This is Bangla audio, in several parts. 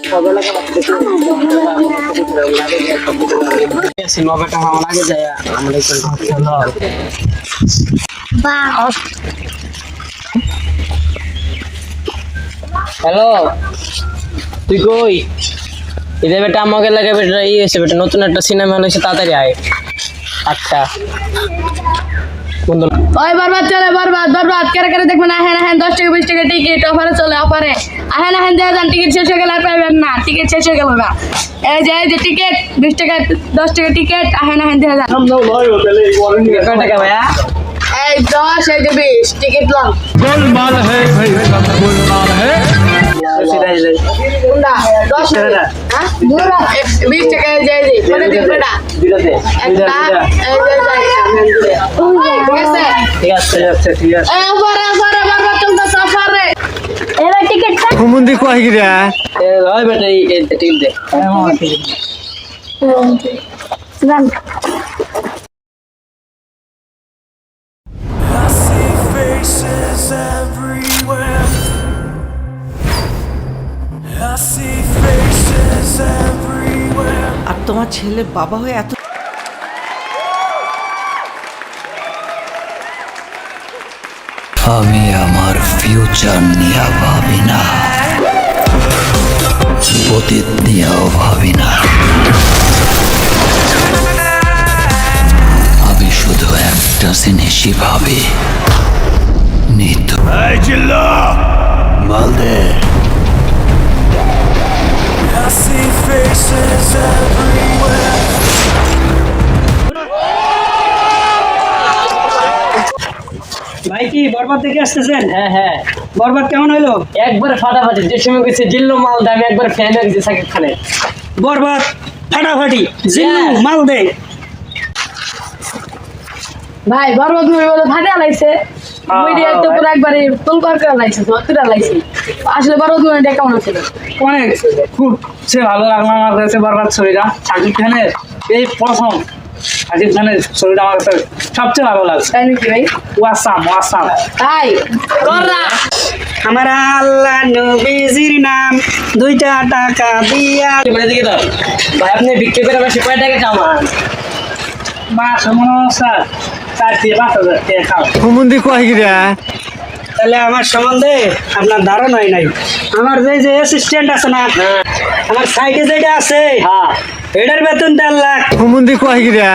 হ্যালো, তুই কই? এদের বেটা আমাকে লাগে বেটা এসে বেটা নতুন একটা সিনেমা হল এসে তাড়াতাড়ি আয়। আচ্ছা বন্ধু ওই বরবাদ চলে বরবাদ কেরে কেরে দেখবেন আহেন 10 টাকা 20 টাকা টিকিট অফারে চলে অফারে আহেন দেয়া যান টিকিট শেষ হয়ে গেলে আর পাবেন না টিকিট শেষ হয়ে গেল না এই যে টিকিট 20 টাকা 10 টাকা টিকিট আহেন দেয়া যান কয় টাকা ভাইয়া? এই 10 এই যে 20 টিকিট লন गोलमाल है भाई सब गोलमाल है কোনটা 10 টাকা হ্যাঁ 20 টাকা এই যে কোনটা দিন কোনটা দিলাতে একটা এই যে ঠিক আছে এই অফারে বরবাদ চলতে সফারে এরা টিকিট घुमुंदी को आही रे এ ওই বেটা এই টিকিট দে। জান I see faces everywhere. I see faces everywhere. আর তোমার ছেলে বাবা হয়ে এত আমি আমার ফিউচার নিয়ে ভাবি না, অতীত নিয়েও ভাবি না। আমি শুধু একটা জিনিসই ভাবি, নিত মালদে। I see faces everywhere. ভাই কি বরবাদ দেখে আসতেছেন? হ্যাঁ হ্যাঁ বরবাদ কেমন হইলো? একবারে ফাটাফাটি যে সময় গেছে জিল্লো মাল দামে একবার ফ্যান হয়ে গেছে সাকিব খানের। বরবাদ ফাটাফাটি জিল্লু মাল দে। ভাই বরবাদ মুভি বলে ফাটা লাইছে মিডিয়া তো পুরো একবারে তোলপাড় করে লাইছে যতটা লাইছে আসলে বরবাদ মুভিটা কেমন ছিল অনেক খুব সে ভালো লাগলো আমার কাছে বরবাদ ছবিটা। সাকিব খানের এই প্রথম সাকিব খানের ছবিটা আমার কাছে সবচেয়ে ভালো লাগছে। তাই নাকি ভাই ওয়াসাম তাই কররা আমার আল্লাহ নবীজির নাম 2 টাকা দিয়া মানে দিকে দাও ভাই, আপনি বিক্রি করে মাসে কয় টাকা কামান? মাস মনে স্যার 4-5 হাজার টাকা খাও। घुमुंदी को आही रे তাহলে আমার সম্বন্ধে আপনার ধারণাই নাই। আমার যে অ্যাসিস্ট্যান্ট আছে না, আমার সাইডে যেটা আছে হ্যাঁ এটার বেতন 4 লাখ। घुमुंदी को आही रे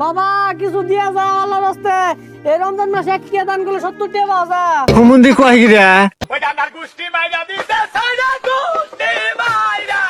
বাবা কিছু দিয়া যা আল্লাহর রাস্তে এই রমজান মাসে এক কে দান করলে 70 টাকা পাওয়া যায় घुमुंदी को आही रे ওইটা আমার গুষ্টি মাইরা দিতে সাইডা গুষ্টি মাইরা